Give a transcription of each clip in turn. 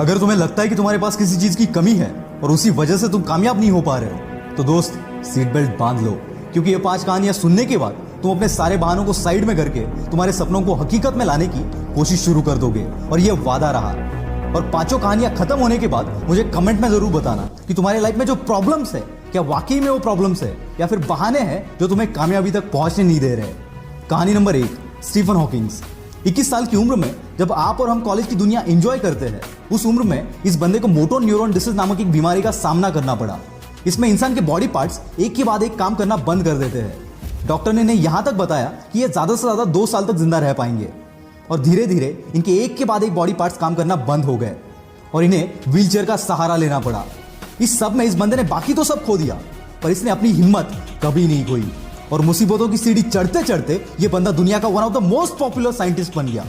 अगर तुम्हें लगता है कि तुम्हारे पास किसी चीज की कमी है और उसी वजह से तुम कामयाब नहीं हो पा रहे हो, तो दोस्त सीट बेल्ट बांध लो, क्योंकि ये 5 कहानियां सुनने के बाद तुम अपने सारे बहानों को साइड में करके तुम्हारे सपनों को हकीकत में लाने की कोशिश शुरू कर दोगे। और ये वादा रहा। और 5 कहानियां खत्म होने के बाद मुझे कमेंट में जरूर बताना कि तुम्हारे लाइफ में जो प्रॉब्लम्स है, क्या वाकई में वो प्रॉब्लम्स है या फिर बहाने हैं जो तुम्हें कामयाबी तक पहुंचने नहीं दे रहे। कहानी नंबर 1, स्टीफन हॉकिंग्स। 21 साल की उम्र में जब आप और हम कॉलेज की दुनिया एंजॉय करते हैं, उस उम्र में इस बंदे को मोटो न्यूरॉन डिसीज नामक एक बीमारी का सामना करना पड़ा। इसमें इंसान के बॉडी पार्ट्स एक के बाद एक काम करना बंद कर देते हैं। डॉक्टर ने इन्हें यहां तक बताया कि ये ज्यादा से ज्यादा 2 साल तक जिंदा रह पाएंगे। और धीरे धीरे इनके एक के बाद एक बॉडी पार्ट्स काम करना बंद हो गए और इन्हें व्हीलचेयर का सहारा लेना पड़ा। इस सब में इस बंदे ने बाकी तो सब खो दिया, पर इसने अपनी हिम्मत कभी नहीं खोई और मुसीबतों की सीढ़ी चढ़ते चढ़ते ये बंदा दुनिया का one of the most popular scientist बन गया,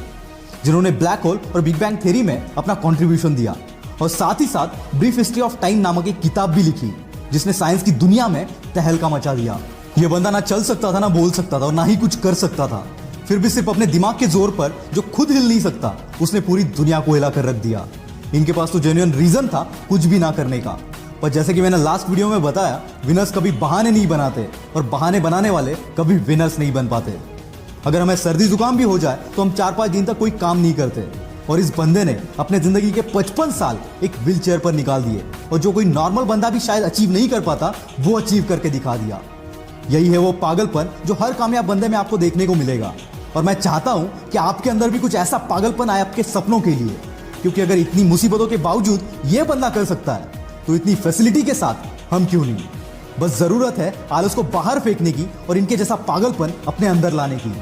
जिन्होंने ब्लैक होल और बिग बैंग थ्योरी में अपना कंट्रीब्यूशन दिया। और साथ ही साथ ब्रीफ हिस्ट्री ऑफ टाइम नामक एक किताब भी लिखी, जिसने साइंस की दुनिया में तहलका मचा दिया। यह बंदा ना चल सकता था, ना बोल सकता था और ना ही कुछ कर सकता था, फिर भी सिर्फ अपने दिमाग के जोर पर, जो खुद हिल नहीं सकता, उसने पूरी दुनिया को हिला कर रख दिया। इनके पास तो जेन्युइन रीजन था कुछ भी ना करने का, पर जैसे कि मैंने लास्ट वीडियो में बताया, विनर्स कभी बहाने नहीं बनाते और बहाने बनाने वाले कभी विनर्स नहीं बन पाते। अगर हमें सर्दी जुकाम भी हो जाए तो हम 4-5 दिन तक कोई काम नहीं करते, और इस बंदे ने अपने जिंदगी के 55 साल एक व्हील चेयर पर निकाल दिए, और जो कोई नॉर्मल बंदा भी शायद अचीव नहीं कर पाता, वो अचीव करके दिखा दिया। यही है वो पागलपन जो हर कामयाब बंदे में आपको देखने को मिलेगा। और मैं चाहता हूं कि आपके अंदर भी कुछ ऐसा पागलपन आए आपके सपनों के लिए, क्योंकि अगर इतनी मुसीबतों के बावजूद ये बंदा कर सकता है, तो इतनी फैसिलिटी के साथ हम क्यों नहीं। बस जरूरत है आलस को बाहर फेंकने की और इनके जैसा पागलपन अपने अंदर लाने की।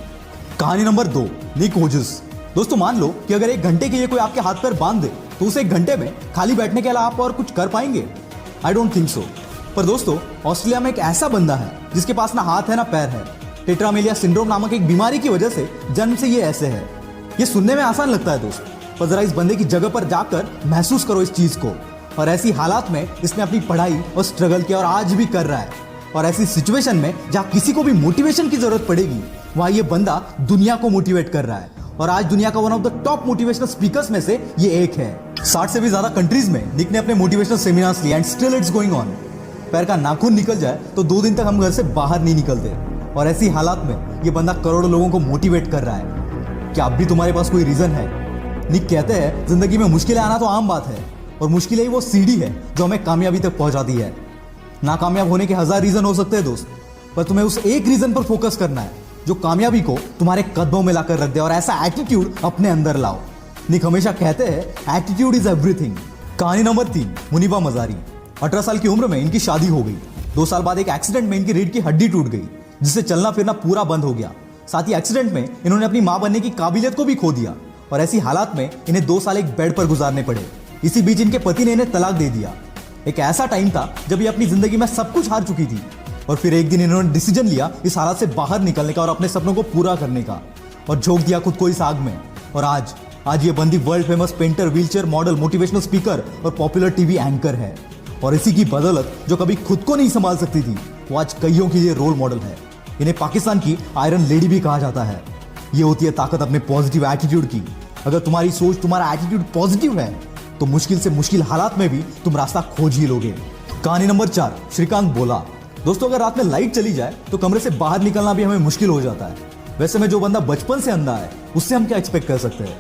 कहानी नंबर 2, निक होजस। दोस्तों, मान लो कि अगर 1 घंटे के लिए कोई आपके हाथ पर बांध दे, तो उसे 1 घंटे में खाली बैठने के अलावा आप और कुछ कर पाएंगे? I don't think so. पर दोस्तों, ऑस्ट्रेलिया में एक ऐसा बंदा है जिसके पास ना हाथ है ना पैर है। टेट्रामेलिया सिंड्रोम नामक एक बीमारी की वजह से जन्म से ये ऐसे है। ये सुनने में आसान लगता है दोस्त, पर जरा इस बंदे की जगह पर जाकर महसूस करो इस चीज को। और ऐसी हालात में इसने अपनी पढ़ाई और स्ट्रगल किया और आज भी कर रहा है। और ऐसी सिचुएशन में जहां किसी को भी मोटिवेशन की जरूरत पड़ेगी, वहां ये बंदा दुनिया को मोटिवेट कर रहा है। और आज दुनिया का one of the top motivational speakers में से ये एक है। 60 से भी ज्यादा कंट्रीज में निक ने अपने मोटिवेशनल सेमिनार्स लिए, and still it's going on. पैर का नाखून निकल जाए तो 2 दिन तक हम घर से बाहर नहीं निकलते, और ऐसी हालात में ये बंदा करोड़ों लोगों को मोटिवेट कर रहा है। क्या अब भी तुम्हारे पास कोई रीजन है? निक कहते हैं, जिंदगी में मुश्किलें आना तो आम बात है, और मुश्किलें ही वो सीढ़ी है जो हमें कामयाबी तक पहुंचाती है। नाकामयाब होने के 1000 रीजन हो सकते हैं दोस्त, पर तुम्हें उस एक रीजन पर फोकस करना है जो कामयाबी को तुम्हारे कदमों में लाकर रख दे, और ऐसा एटीट्यूड अपने अंदर लाओ। निक हमेशा कहते हैं, एटीट्यूड इज एवरीथिंग। कहानी नंबर 3, मुनीबा मजारी। 18 साल की उम्र में इनकी शादी हो गई। 2 साल बाद एक एक्सीडेंट में इनकी रीढ़ की हड्डी टूट गई, जिससे चलना फिरना पूरा बंद हो गया। साथ ही एक्सीडेंट में इन्होंने अपनी मां बनने की काबिलियत को भी खो दिया, और ऐसी हालात में इन्हें 2 साल एक बेड पर गुजारने पड़े। इसी बीच इनके पति ने इन्हें तलाक दे दिया। एक ऐसा टाइम था जब ये अपनी जिंदगी में सब कुछ हार चुकी थी, और फिर एक दिन इन्होंने डिसीजन लिया इस हालात से बाहर निकलने का और अपने सपनों को पूरा करने का, और झोंक दिया खुद को इस आग में। और आज ये बंदी world famous painter, wheelchair model, motivational speaker और पॉपुलर टीवी एंकर है। और इसी की बदौलत जो कभी खुद को नहीं संभाल सकती थी, वो आज कईयों के लिए रोल मॉडल है। इन्हें पाकिस्तान की आयरन लेडी भी कहा जाता है। ये होती है ताकत अपने पॉजिटिव एटीट्यूड की। अगर तुम्हारी सोच, तुम्हारा एटीट्यूड पॉजिटिव है, तो मुश्किल से मुश्किल हालात में भी तुम रास्ता खोज ही लोगे। कहानी नंबर 4, श्रीकांत बोला। दोस्तों, अगर रात में लाइट चली जाए तो कमरे से बाहर निकलना भी हमें मुश्किल हो जाता है। वैसे में जो बंदा बचपन से अंधा है, उससे हम क्या एक्सपेक्ट कर सकते हैं?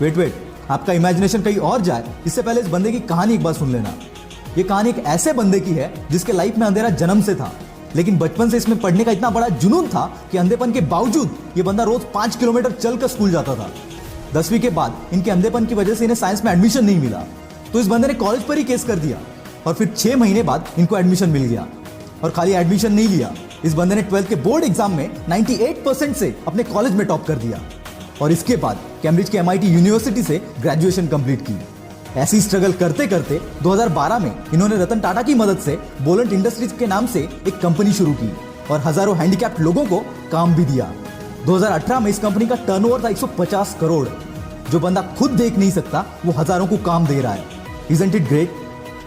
वेट, आपका इमेजिनेशन कहीं और जाए इससे पहले इस बंदे की कहानी एक बार सुन लेना। ये कहानी एक ऐसे बंदे की है जिसके लाइफ में अंधेरा जन्म से था, लेकिन बचपन से इसमें पढ़ने का इतना बड़ा जुनून था कि अंधेपन के बावजूद ये बंदा रोज 5 किलोमीटर चलकर स्कूल जाता था। 10वीं के बाद इनके अंधेपन की वजह से इन्हें साइंस में एडमिशन नहीं मिला, तो इस बंदे ने कॉलेज पर ही केस कर दिया, और फिर 6 महीने बाद इनको एडमिशन मिल गया। और खाली एडमिशन नहीं लिया, इस बंदे ने 12th के बोर्ड एग्जाम में 98% से अपने कॉलेज में टॉप कर दिया, और इसके बाद कैम्ब्रिज के MIT यूनिवर्सिटी से ग्रेजुएशन कंप्लीट की। ऐसी स्ट्रगल करते करते 2012 में इन्होंने रतन टाटा की मदद से बोलेंट इंडस्ट्रीज के नाम से एक कंपनी शुरू की, और हजारों हैंडीकैप्ड लोगों को काम भी दिया। 2018 में इस कंपनी का टर्नओवर था 150 करोड़। जो बंदा खुद देख नहीं सकता, वो हजारों को काम दे रहा है। Isn't it great?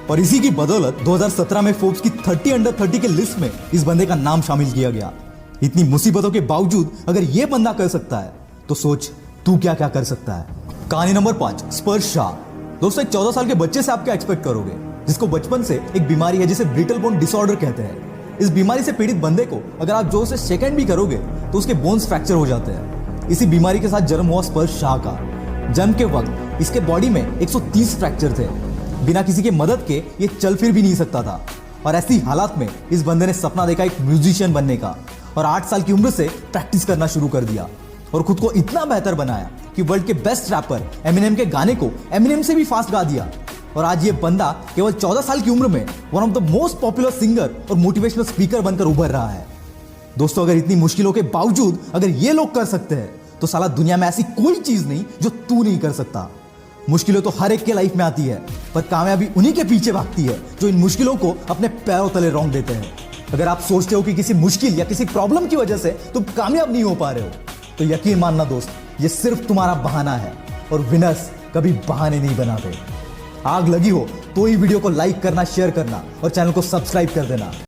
और इसी की बदौलत 2017 में फोर्ब्स की 30 अंडर 30 के लिस्ट में इस बंदे का नाम शामिल किया गया। इतनी मुसीबतों के बावजूद अगर ये बंदा कर सकता है, तो सोच तू क्या क्या कर सकता है। कहानी नंबर 5, स्पर्श शाह। दोस्तों एक 14 साल के बच्चे से आप क्या एक्सपेक्ट करोगे, जिसको बचपन से एक बीमारी है जिसे ब्रिटल बोन डिसऑर्डर कहते हैं। इस बीमारी से पीड़ित बंदे को अगर आप जोर से शेक भी करोगे तो उसके बोन्स फ्रैक्चर हो जाते हैं। इसी बीमारी के साथ जन्म हुआ स्पर्श शाह का। जन्म के वक्त इसके बॉडी में 130 फ्रैक्चर थे। बिना किसी के मदद के ये चल फिर भी नहीं सकता था। और ऐसी हालात में इस बंदे ने सपना देखा एक म्यूजिशियन बनने का और 8 साल की उम्र से प्रैक्टिस करना शुरू कर दिया और खुद को इतना बेहतर बनाया कि वर्ल्ड के बेस्ट रैपर एमिनेम के गाने को एमिनेम से भी फास्ट गा दिया। और आज ये बंदा केवल 14 साल की उम्र में one of the most popular singer और मोटिवेशनल स्पीकर बनकर उभर रहा है। दोस्तों अगर इतनी मुश्किलों के बावजूद अगर ये लोग कर सकते हैं तो साला दुनिया में ऐसी कोई चीज नहीं जो तू नहीं कर सकता। मुश्किलें तो हर एक के लाइफ में आती है, पर कामयाबी उन्हीं के पीछे भागती है जो इन मुश्किलों को अपने पैरों तले रौंद देते हैं। अगर आप सोचते हो कि किसी मुश्किल या किसी प्रॉब्लम की वजह से तुम कामयाब नहीं हो पा रहे हो तो यकीन मानना दोस्त, ये सिर्फ तुम्हारा बहाना है और विनर्स कभी बहाने नहीं बनाते। आग लगी हो तो ही वीडियो को लाइक करना, शेयर करना और चैनल को सब्सक्राइब कर देना।